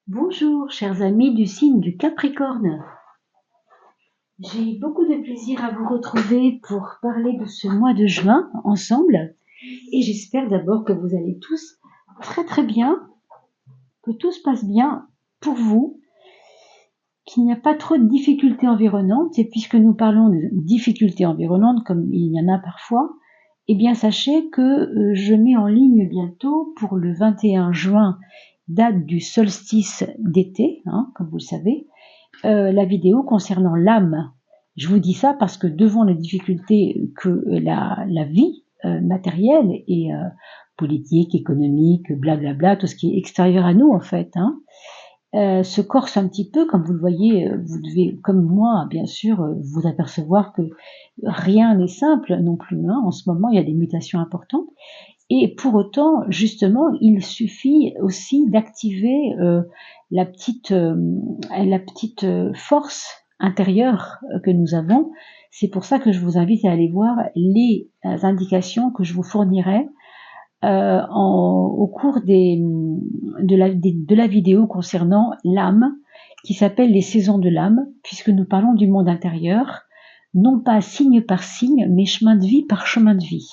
Bonjour, chers amis du signe du Capricorne. J'ai beaucoup de plaisir à vous retrouver pour parler de ce mois de juin ensemble. Et j'espère d'abord que vous allez tous très bien, que tout se passe bien pour vous, qu'il n'y a pas trop de difficultés environnantes. Et puisque nous parlons de difficultés environnantes, comme il y en a parfois, eh bien sachez que je mets en ligne bientôt pour le 21 juin, date du solstice d'été, comme vous le savez, la vidéo concernant l'âme. Je vous dis ça parce que devant les difficultés que la vie matérielle et politique, économique, blablabla, tout ce qui est extérieur à nous en fait, se corse un petit peu, comme vous le voyez, vous devez, comme moi, bien sûr, vous apercevoir que rien n'est simple non plus. En ce moment, il y a des mutations importantes. Et pour autant, justement, il suffit aussi d'activer la petite force intérieure que nous avons. C'est pour ça que je vous invite à aller voir les indications que je vous fournirai au cours de la vidéo concernant l'âme, qui s'appelle les saisons de l'âme, puisque nous parlons du monde intérieur, non pas signe par signe, mais chemin de vie par chemin de vie.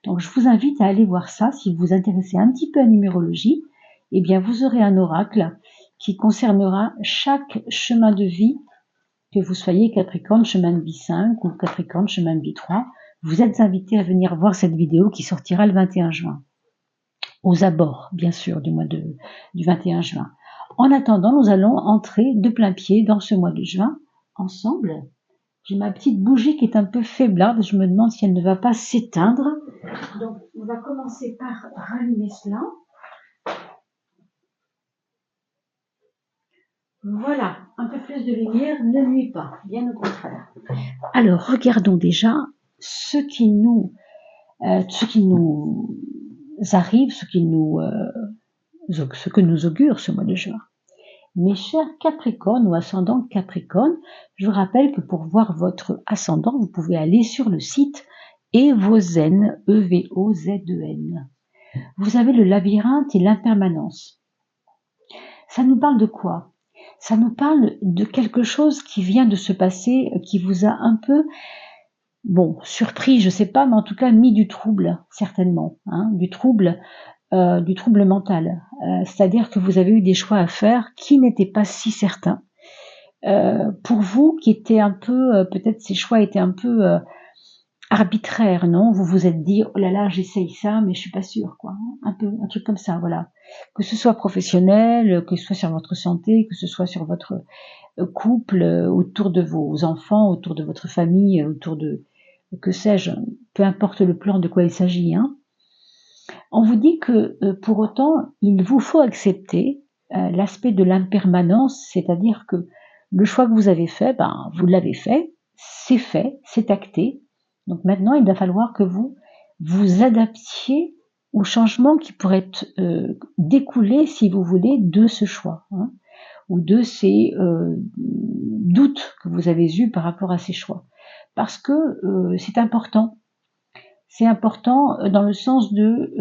Donc je vous invite à aller voir ça. Si vous vous intéressez un petit peu à numérologie, eh bien vous aurez un oracle qui concernera chaque chemin de vie, que vous soyez Capricorne chemin de vie 5 ou Capricorne chemin de vie 3. Vous êtes invité à venir voir cette vidéo qui sortira le 21 juin, aux abords bien sûr du du 21 juin. En attendant, nous allons entrer de plein pied dans ce mois de juin ensemble. J'ai ma petite bougie qui est un peu faiblarde, je me demande si elle ne va pas s'éteindre. Donc, on va commencer par rallumer cela. Voilà, un peu plus de lumière ne nuit pas, bien au contraire. Alors, regardons déjà ce qui nous arrive, ce que nous augure ce mois de juin. Mes chers Capricornes ou ascendant Capricorne, je vous rappelle que pour voir votre ascendant, vous pouvez aller sur le site Evozen, E-V-O-Z-E-N. Vous avez le labyrinthe et l'impermanence. Ça nous parle de quoi? Ça nous parle de quelque chose qui vient de se passer, qui vous a un peu, surpris, je sais pas, mais en tout cas mis du trouble, certainement, du trouble mental. C'est-à-dire que vous avez eu des choix à faire qui n'étaient pas si certains. Pour vous, qui étaient un peu, peut-être ces choix étaient un peu arbitraires, non? Vous vous êtes dit, oh là là, j'essaye ça, mais je suis pas sûre, quoi. Un truc comme ça, voilà. Que ce soit professionnel, que ce soit sur votre santé, que ce soit sur votre couple, autour de vos enfants, autour de votre famille, autour de, que sais-je, peu importe le plan de quoi il s'agit, On vous dit que pour autant, il vous faut accepter l'aspect de l'impermanence, c'est-à-dire que le choix que vous avez fait, vous l'avez fait, c'est acté. Donc maintenant, il va falloir que vous vous adaptiez aux changements qui pourraient découler, si vous voulez, de ce choix, ou de ces doutes que vous avez eus par rapport à ces choix. Parce que c'est important. C'est important dans le sens de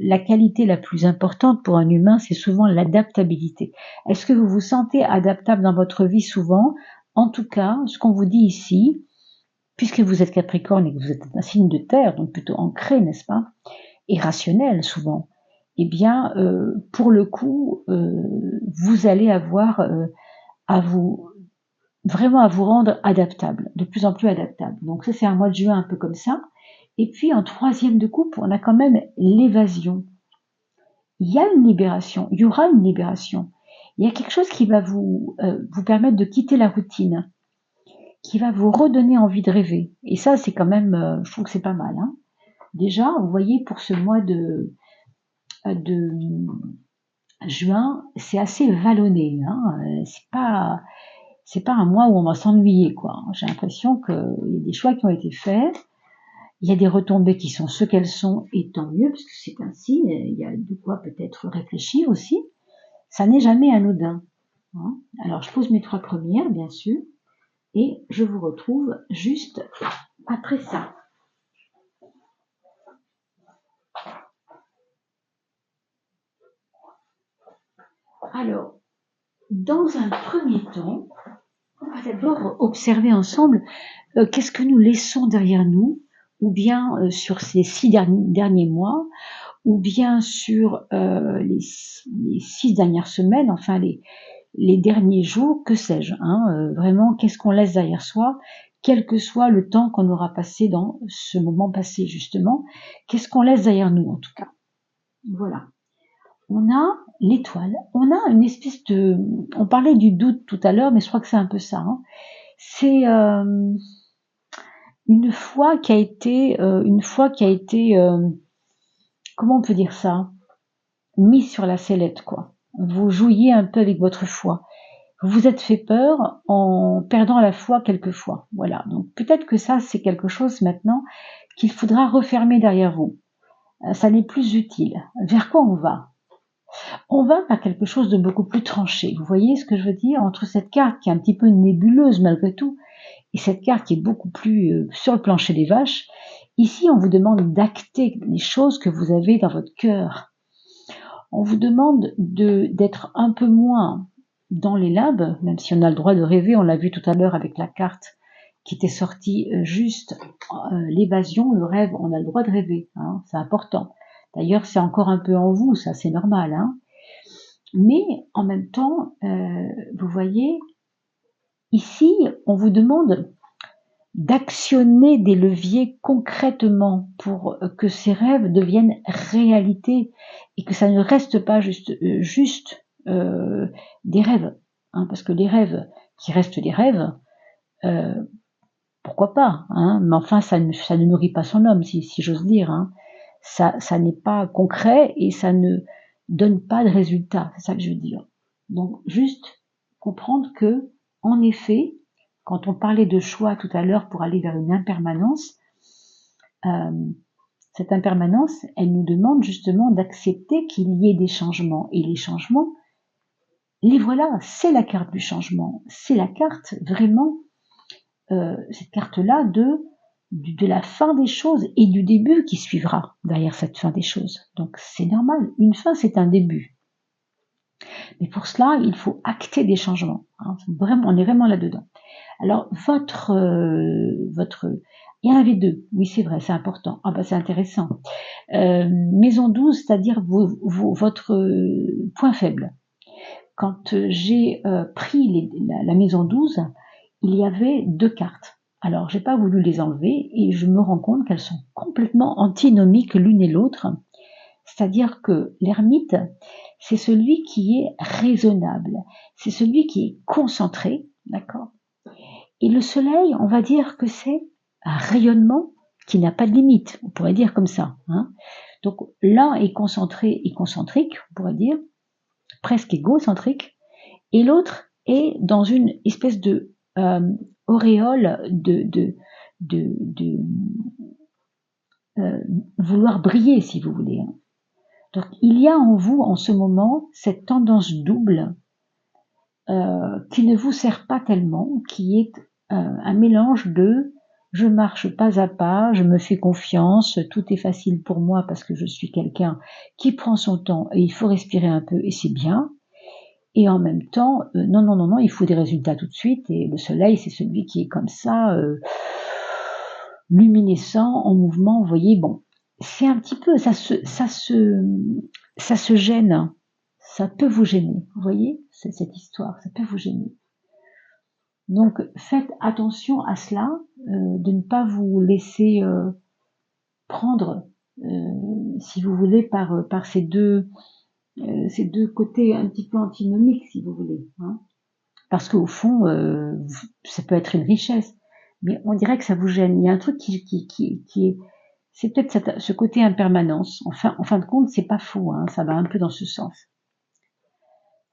la qualité la plus importante pour un humain, c'est souvent l'adaptabilité. Est-ce que vous vous sentez adaptable dans votre vie souvent? En tout cas, ce qu'on vous dit ici, puisque vous êtes Capricorne et que vous êtes un signe de terre, donc plutôt ancré, n'est-ce pas, et rationnel souvent, eh bien, pour le coup, vous allez avoir vraiment à vous rendre adaptable, de plus en plus adaptable. Donc ça, c'est un mois de juin un peu comme ça. Et puis en troisième de coupe, on a quand même l'évasion. Il y a une libération, il y aura une libération. Il y a quelque chose qui va vous permettre de quitter la routine, qui va vous redonner envie de rêver. Et ça, c'est quand même, je trouve que c'est pas mal. Déjà, vous voyez, pour ce mois de juin, c'est assez vallonné. C'est pas un mois où on va s'ennuyer, quoi. J'ai l'impression qu'il y a des choix qui ont été faits. Il y a des retombées qui sont ce qu'elles sont, et tant mieux, parce que c'est ainsi, il y a de quoi peut-être réfléchir aussi. Ça n'est jamais anodin. Alors, je pose mes 3 premières, bien sûr, et je vous retrouve juste après ça. Alors, dans un premier temps, on va d'abord observer ensemble qu'est-ce que nous laissons derrière nous, ou bien sur ces 6 derniers mois, ou bien sur les 6 dernières semaines, enfin les derniers jours, que sais-je, vraiment, qu'est-ce qu'on laisse derrière soi, quel que soit le temps qu'on aura passé dans ce moment passé, justement, qu'est-ce qu'on laisse derrière nous, en tout cas. Voilà. On a l'étoile, on a une espèce de... On parlait du doute tout à l'heure, mais je crois que c'est un peu ça. C'est une foi qui a été, comment on peut dire ça, mise sur la sellette, quoi. Vous jouiez un peu avec votre foi. Vous vous êtes fait peur en perdant la foi quelquefois. Voilà. Donc peut-être que ça, c'est quelque chose maintenant qu'il faudra refermer derrière vous. Ça n'est plus utile. Vers quoi on va? On va vers quelque chose de beaucoup plus tranché. Vous voyez ce que je veux dire? Entre cette carte qui est un petit peu nébuleuse malgré tout, et cette carte qui est beaucoup plus sur le plancher des vaches, ici on vous demande d'acter les choses que vous avez dans votre cœur. On vous demande d'être un peu moins dans les labs, même si on a le droit de rêver, on l'a vu tout à l'heure avec la carte qui était sortie juste, l'évasion, le rêve, on a le droit de rêver, c'est important. D'ailleurs, c'est encore un peu en vous, ça c'est normal. Mais en même temps, vous voyez, ici, on vous demande d'actionner des leviers concrètement pour que ces rêves deviennent réalité et que ça ne reste pas juste des rêves, parce que les rêves qui restent des rêves, pourquoi pas, mais enfin ça ne nourrit pas son homme, si j'ose dire, ça n'est pas concret et ça ne donne pas de résultat, c'est ça que je veux dire. Donc juste comprendre que, en effet, quand on parlait de choix tout à l'heure pour aller vers une impermanence, cette impermanence, elle nous demande justement d'accepter qu'il y ait des changements. Et les changements, les voilà, c'est la carte du changement. C'est la carte vraiment, cette carte-là de la fin des choses et du début qui suivra derrière cette fin des choses. Donc c'est normal, une fin c'est un début. Mais pour cela, il faut acter des changements. Vraiment, on est vraiment là-dedans. Alors, votre, il y en avait 2, oui c'est vrai, c'est important. Ah bah c'est intéressant. Maison 12, c'est-à-dire votre point faible. Quand j'ai pris la maison 12, il y avait 2 cartes. Alors, j'ai pas voulu les enlever et je me rends compte qu'elles sont complètement antinomiques l'une et l'autre. C'est-à-dire que l'ermite, c'est celui qui est raisonnable, c'est celui qui est concentré, d'accord? Et le soleil, on va dire que c'est un rayonnement qui n'a pas de limite, on pourrait dire comme ça. Donc l'un est concentré et concentrique, on pourrait dire, presque égocentrique, et l'autre est dans une espèce de auréole de vouloir briller, si vous voulez. Donc il y a en vous, en ce moment, cette tendance double qui ne vous sert pas tellement, qui est un mélange de je marche pas à pas, je me fais confiance, tout est facile pour moi parce que je suis quelqu'un qui prend son temps et il faut respirer un peu et c'est bien. Et en même temps, non, il faut des résultats tout de suite et le soleil c'est celui qui est comme ça, luminescent, en mouvement, vous voyez, bon. C'est un petit peu, ça se gêne, ça peut vous gêner, vous voyez, cette histoire, ça peut vous gêner. Donc faites attention à cela, de ne pas vous laisser prendre, si vous voulez, par ces deux côtés un petit peu antinomiques, si vous voulez. Parce qu'au fond, ça peut être une richesse, mais on dirait que ça vous gêne. Il y a un truc qui est, c'est peut-être ce côté impermanence. Enfin, en fin de compte, c'est pas faux, ça va un peu dans ce sens.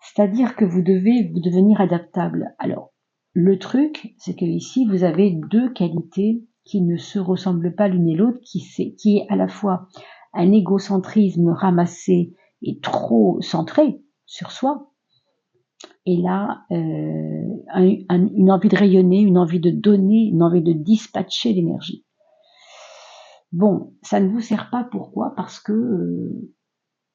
C'est-à-dire que vous devez vous devenir adaptable. Alors, le truc, c'est que ici, vous avez 2 qualités qui ne se ressemblent pas l'une et l'autre, qui est à la fois un égocentrisme ramassé et trop centré sur soi, et là, une envie de rayonner, une envie de donner, une envie de dispatcher l'énergie. Bon, ça ne vous sert pas, pourquoi? Parce que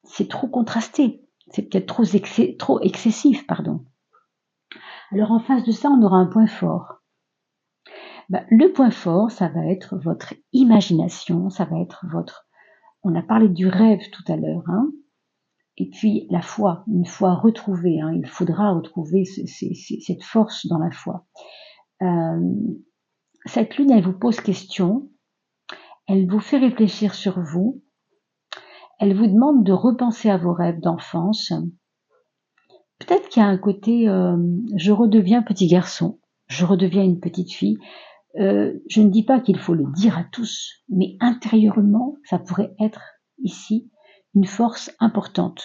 c'est trop contrasté. c'est peut-être trop excessif, pardon. Alors en face de ça, on aura un point fort. Le point fort, ça va être votre imagination, ça va être votre... On a parlé du rêve tout à l'heure, hein. Et puis la foi, une foi retrouvée, hein, il faudra retrouver cette force dans la foi. Cette lune, elle vous pose question, elle vous fait réfléchir sur vous, elle vous demande de repenser à vos rêves d'enfance. Peut-être qu'il y a un côté je redeviens petit garçon, je redeviens une petite fille. Je ne dis pas qu'il faut le dire à tous, mais intérieurement, ça pourrait être ici une force importante.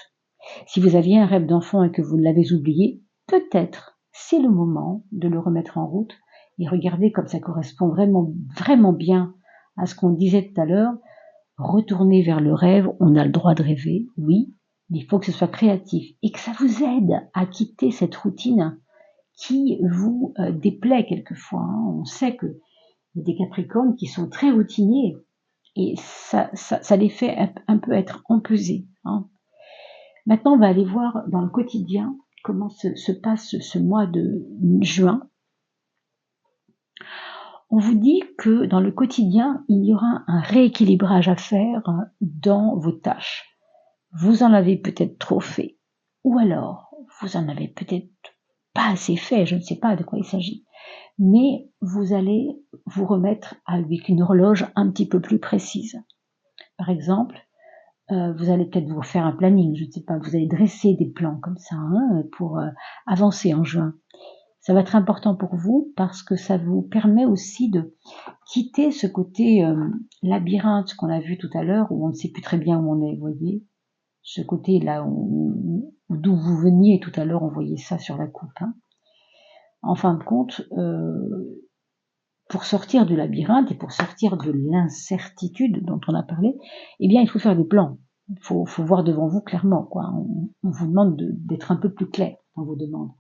Si vous aviez un rêve d'enfant et que vous l'avez oublié, peut-être c'est le moment de le remettre en route et regardez comme ça correspond vraiment, vraiment bien à ce qu'on disait tout à l'heure. Retourner vers le rêve, on a le droit de rêver, oui, mais il faut que ce soit créatif et que ça vous aide à quitter cette routine qui vous déplaît quelquefois. Hein. On sait qu'il y a des Capricornes qui sont très routiniers et ça les fait un peu être empesés. Hein. Maintenant, on va aller voir dans le quotidien comment se passe ce mois de juin. On vous dit que dans le quotidien, il y aura un rééquilibrage à faire dans vos tâches. Vous en avez peut-être trop fait, ou alors vous en avez peut-être pas assez fait, je ne sais pas de quoi il s'agit. Mais vous allez vous remettre avec une horloge un petit peu plus précise. Par exemple, vous allez peut-être vous faire un planning, je ne sais pas, vous allez dresser des plans comme ça hein, pour avancer en juin. Ça va être important pour vous parce que ça vous permet aussi de quitter ce côté labyrinthe qu'on a vu tout à l'heure où on ne sait plus très bien où on est, vous voyez. Ce côté là d'où vous veniez tout à l'heure, on voyait ça sur la coupe. Hein. En fin de compte, pour sortir du labyrinthe et pour sortir de l'incertitude dont on a parlé, eh bien, il faut faire des plans. Il faut voir devant vous clairement, quoi. On vous demande d'être un peu plus clair dans vos demandes.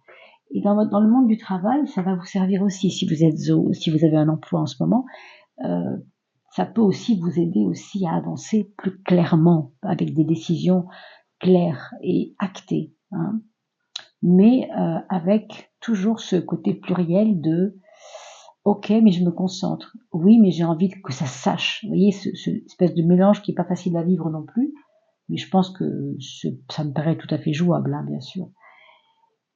Et dans le monde du travail, ça va vous servir aussi si vous avez un emploi en ce moment. Ça peut aussi vous aider aussi à avancer plus clairement avec des décisions claires et actées. Hein. Mais avec toujours ce côté pluriel de ok, mais je me concentre. Oui, mais j'ai envie que ça sache. Vous voyez, ce espèce de mélange qui n'est pas facile à vivre non plus. Mais je pense que ça me paraît tout à fait jouable, hein, bien sûr.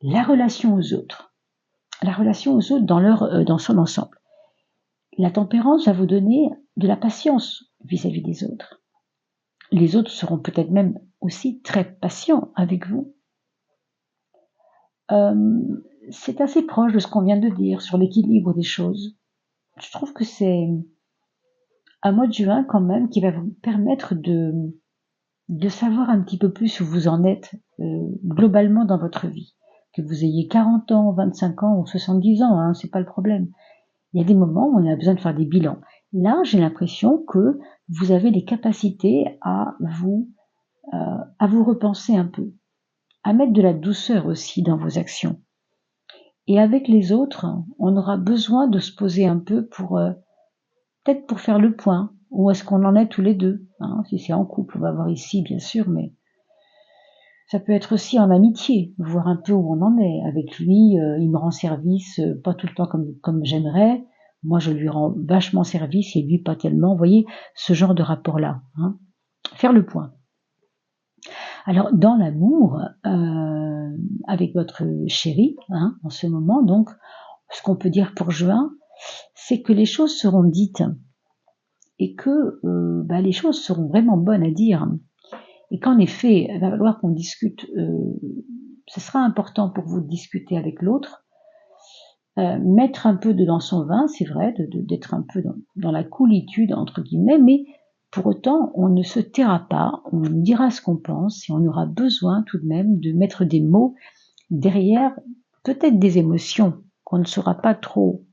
La relation aux autres. La relation aux autres dans son ensemble. La tempérance va vous donner de la patience vis-à-vis des autres. Les autres seront peut-être même aussi très patients avec vous. C'est assez proche de ce qu'on vient de dire sur l'équilibre des choses. Je trouve que c'est un mois de juin quand même qui va vous permettre de savoir un petit peu plus où vous en êtes globalement dans votre vie. Que vous ayez 40 ans, 25 ans ou 70 ans, hein, c'est pas le problème. Il y a des moments où on a besoin de faire des bilans. Là, j'ai l'impression que vous avez les capacités à vous repenser un peu, à mettre de la douceur aussi dans vos actions. Et avec les autres, on aura besoin de se poser un peu pour peut-être pour faire le point. Où est-ce qu'on en est tous les deux hein. Si c'est en couple, on va voir ici, bien sûr, mais ça peut être aussi en amitié, voir un peu où on en est. Avec lui, il me rend service, pas tout le temps comme j'aimerais. Moi, je lui rends vachement service et lui pas tellement. Vous voyez, ce genre de rapport-là. Hein. Faire le point. Alors, dans l'amour, avec votre chéri, hein, en ce moment, donc, ce qu'on peut dire pour juin, c'est que les choses seront dites et que les choses seront vraiment bonnes à dire. Et qu'en effet, il va falloir qu'on discute, ce sera important pour vous de discuter avec l'autre, mettre un peu dans son vin, c'est vrai, d'être un peu dans la coolitude, entre guillemets, mais pour autant, on ne se taira pas, on dira ce qu'on pense et on aura besoin tout de même de mettre des mots derrière peut-être des émotions qu'on ne saura pas trop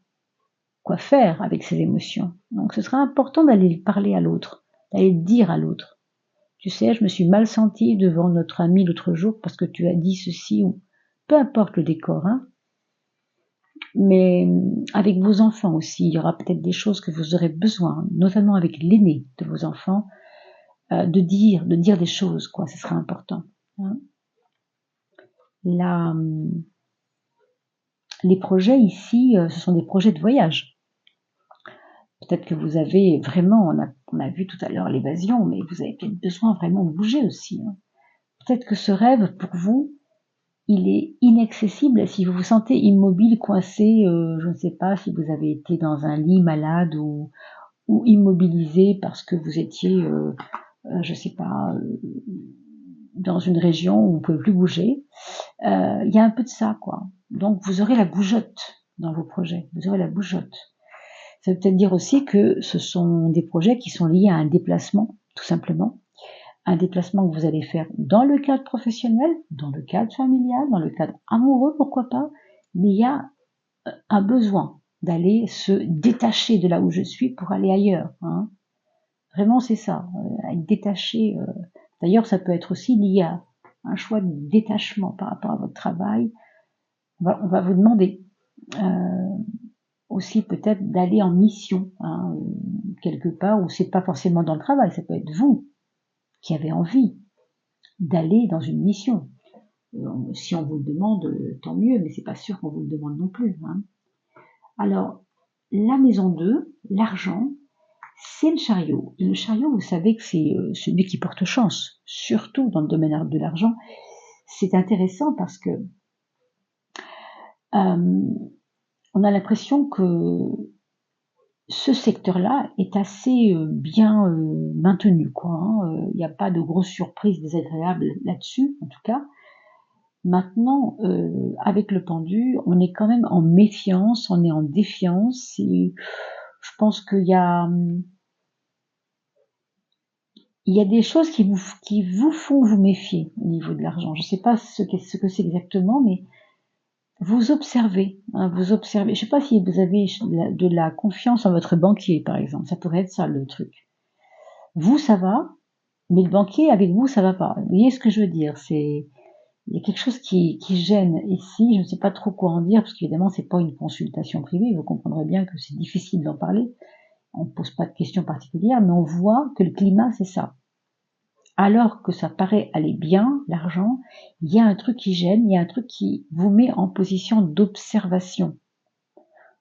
quoi faire avec ces émotions. Donc ce sera important d'aller parler à l'autre, d'aller dire à l'autre. Tu sais, je me suis mal sentie devant notre ami l'autre jour parce que tu as dit ceci ou peu importe le décor, hein. Mais avec vos enfants aussi, il y aura peut-être des choses que vous aurez besoin, notamment avec l'aîné de vos enfants, de dire des choses, quoi. Ce sera important. Hein. les projets ici, ce sont des projets de voyage. Peut-être que vous avez vraiment, on a vu tout à l'heure l'évasion, mais vous avez peut-être besoin vraiment de bouger aussi. Hein. Peut-être que ce rêve, pour vous, il est inaccessible si vous vous sentez immobile, coincé, je ne sais pas si vous avez été dans un lit malade ou immobilisé parce que vous étiez, je ne sais pas, dans une région où vous ne pouvez plus bouger. Il y a un peu de ça, quoi. Donc vous aurez la bougeotte dans vos projets, vous aurez la bougeotte. Ça veut peut-être dire aussi que ce sont des projets qui sont liés à un déplacement, tout simplement. Un déplacement que vous allez faire dans le cadre professionnel, dans le cadre familial, dans le cadre amoureux, pourquoi pas. Mais il y a un besoin d'aller se détacher de là où je suis pour aller ailleurs. Hein. Vraiment, c'est ça, être détaché. D'ailleurs, ça peut être aussi lié à un choix de détachement par rapport à votre travail. On va vous demander aussi peut-être d'aller en mission, hein, quelque part où c'est pas forcément dans le travail, ça peut être vous qui avez envie d'aller dans une mission. Si on vous le demande, tant mieux, mais c'est pas sûr qu'on vous le demande non plus. Hein. Alors, la maison 2, l'argent, c'est le chariot. Et le chariot, vous savez que c'est celui qui porte chance, surtout dans le domaine de l'argent. C'est intéressant parce que on a l'impression que ce secteur-là est assez bien maintenu, quoi. Hein. Il n'y a pas de grosses surprises désagréables là-dessus, en tout cas. Maintenant, avec le pendu, on est quand même en méfiance, on est en défiance. Et je pense qu'il y a des choses qui vous font vous méfier au niveau de l'argent. Je ne sais pas ce que c'est exactement, mais vous observez, hein, vous observez. Je ne sais pas si vous avez de la confiance en votre banquier, par exemple. Ça pourrait être ça le truc. Vous, ça va, mais le banquier avec vous, ça va pas. Vous voyez ce que je veux dire? Il y a quelque chose qui gêne ici. Je ne sais pas trop quoi en dire, parce qu'évidemment, c'est pas une consultation privée. Vous comprendrez bien que c'est difficile d'en parler. On ne pose pas de questions particulières, mais on voit que le climat, c'est ça. Alors que ça paraît aller bien, l'argent, il y a un truc qui gêne, il y a un truc qui vous met en position d'observation.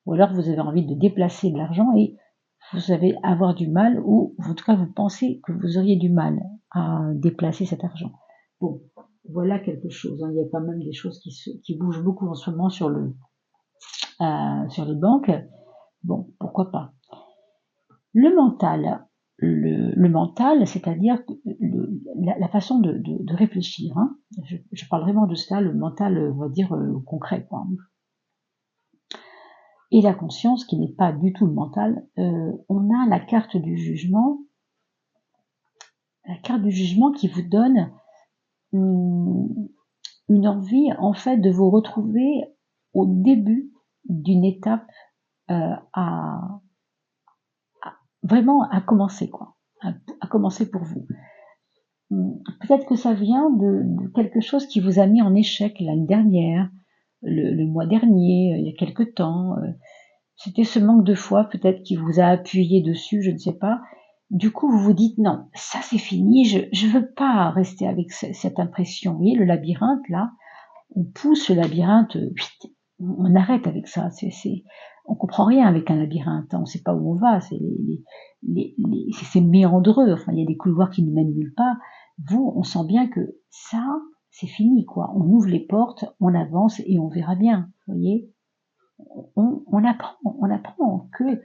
Ou alors vous avez envie de déplacer de l'argent et vous allez avoir du mal, ou en tout cas vous pensez que vous auriez du mal à déplacer cet argent. Bon, voilà quelque chose. Hein. Il y a quand même des choses qui bougent beaucoup en ce moment sur les banques. Bon, pourquoi pas. Le mental. Le mental, c'est-à-dire la façon de réfléchir. Hein. Je parle vraiment de cela, le mental, on va dire, concret. Quoi. Et la conscience, qui n'est pas du tout le mental, on a la carte du jugement. La carte du jugement qui vous donne une envie, en fait, de vous retrouver au début d'une étape vraiment à commencer, quoi. À commencer pour vous. Peut-être que ça vient de quelque chose qui vous a mis en échec l'année dernière, le mois dernier, il y a quelque temps. C'était ce manque de foi peut-être qui vous a appuyé dessus, je ne sais pas. Du coup, vous vous dites non, ça c'est fini, je veux pas rester avec cette impression. Vous voyez, le labyrinthe là, on pousse le labyrinthe, on arrête avec ça. On comprend rien avec un labyrinthe, on ne sait pas où on va, c'est méandreux, enfin il y a des couloirs qui ne mènent nulle part. Vous, on sent bien que ça, c'est fini, quoi. On ouvre les portes, on avance et on verra bien, vous voyez. On apprend que,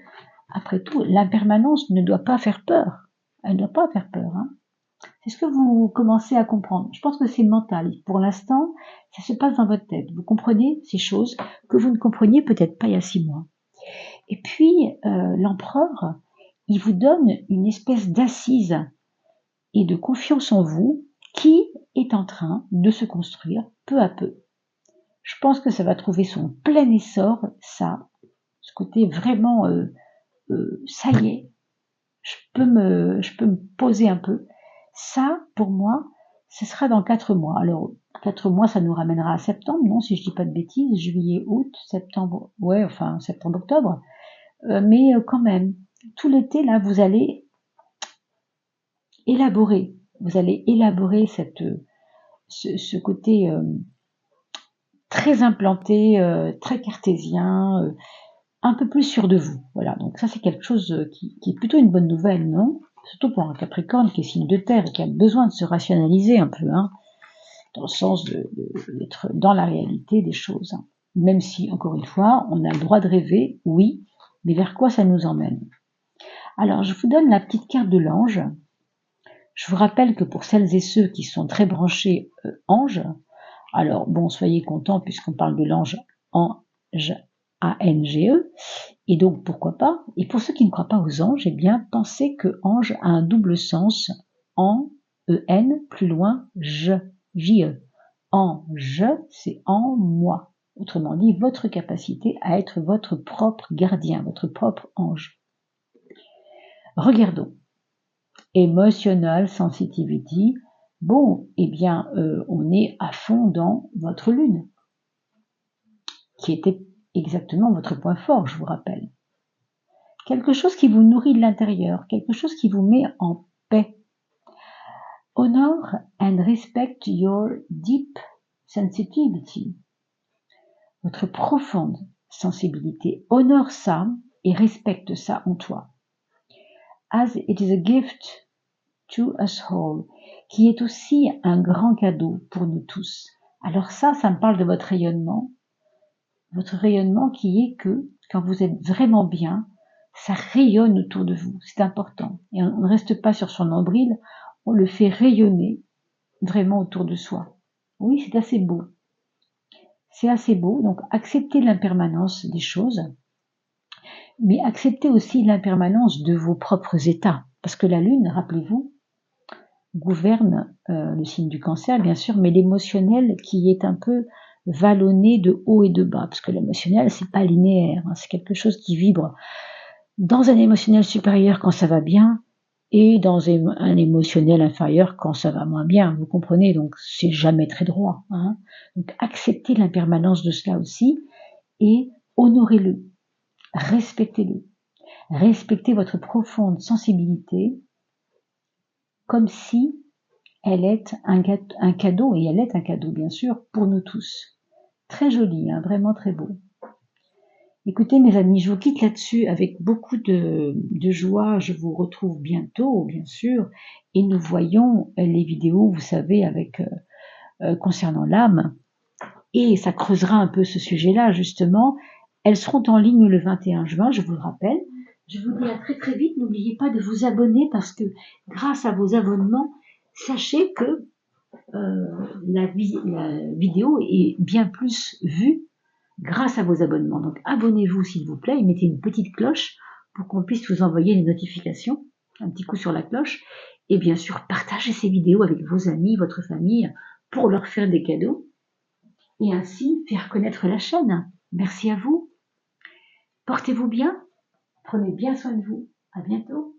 après tout, l'impermanence ne doit pas faire peur. Elle ne doit pas faire peur, hein. C'est ce que vous commencez à comprendre. Je pense que c'est mental. Pour l'instant, ça se passe dans votre tête. Vous comprenez ces choses que vous ne compreniez peut-être pas il y a 6 mois. Et puis, l'empereur, il vous donne une espèce d'assise et de confiance en vous qui est en train de se construire peu à peu. Je pense que ça va trouver son plein essor, ça, ce côté vraiment, ça y est, je peux me poser un peu. Ça, pour moi, ce sera dans 4 mois. Alors, 4 mois, ça nous ramènera à septembre, non, si je dis pas de bêtises, juillet, août, septembre, ouais, enfin, septembre, octobre. Mais quand même, tout l'été, là, vous allez élaborer ce côté très implanté, très cartésien, un peu plus sûr de vous. Voilà, donc ça c'est quelque chose qui est plutôt une bonne nouvelle, non? Surtout pour un Capricorne qui est signe de terre et qui a besoin de se rationaliser un peu, hein, dans le sens d'être dans la réalité des choses. Hein. Même si, encore une fois, on a le droit de rêver, oui, mais vers quoi ça nous emmène? Alors, je vous donne la petite carte de l'ange. Je vous rappelle que pour celles et ceux qui sont très branchés ange, alors bon, soyez contents puisqu'on parle de l'ange ange, A-N-G-E, et donc pourquoi pas. Et pour ceux qui ne croient pas aux anges, eh bien, pensez que ange a un double sens, en, E-N, plus loin, J-E. Ange, c'est en moi. Autrement dit, votre capacité à être votre propre gardien, votre propre ange. Regardons. Emotional sensitivity. Bon, eh bien, on est à fond dans votre lune, qui était exactement votre point fort, je vous rappelle. Quelque chose qui vous nourrit de l'intérieur, quelque chose qui vous met en paix. Honor and respect your deep sensitivity. Votre profonde sensibilité. Honore ça et respecte ça en toi. As it is a gift to us all, qui est aussi un grand cadeau pour nous tous. Alors ça me parle de votre rayonnement qui est que quand vous êtes vraiment bien, ça rayonne autour de vous, c'est important. Et on ne reste pas sur son nombril, on le fait rayonner vraiment autour de soi. Oui, c'est assez beau. C'est assez beau, donc acceptez l'impermanence des choses, mais acceptez aussi l'impermanence de vos propres états. Parce que la Lune, rappelez-vous, gouverne le signe du Cancer, bien sûr, mais l'émotionnel qui est un peu vallonné de haut et de bas, parce que l'émotionnel, c'est pas linéaire, hein, c'est quelque chose qui vibre dans un émotionnel supérieur quand ça va bien, et dans un émotionnel inférieur quand ça va moins bien, vous comprenez, donc c'est jamais très droit. Hein. Donc acceptez l'impermanence de cela aussi, et honorez-le, respectez-le, respectez votre profonde sensibilité, comme si elle est un cadeau, et elle est un cadeau bien sûr, pour nous tous. Très joli, hein, vraiment très beau. Écoutez mes amis, je vous quitte là-dessus avec beaucoup de joie. Je vous retrouve bientôt, bien sûr, et nous voyons les vidéos, vous savez, avec concernant l'âme. Et ça creusera un peu ce sujet-là, justement. Elles seront en ligne le 21 juin, je vous le rappelle. Je vous dis à très très vite. N'oubliez pas de vous abonner parce que grâce à vos abonnements, sachez que la vidéo est bien plus vue grâce à vos abonnements. Donc abonnez-vous s'il vous plaît et mettez une petite cloche pour qu'on puisse vous envoyer les notifications, un petit coup sur la cloche, et bien sûr partagez ces vidéos avec vos amis, votre famille, pour leur faire des cadeaux, et ainsi faire connaître la chaîne. Merci à vous, portez-vous bien, prenez bien soin de vous, à bientôt.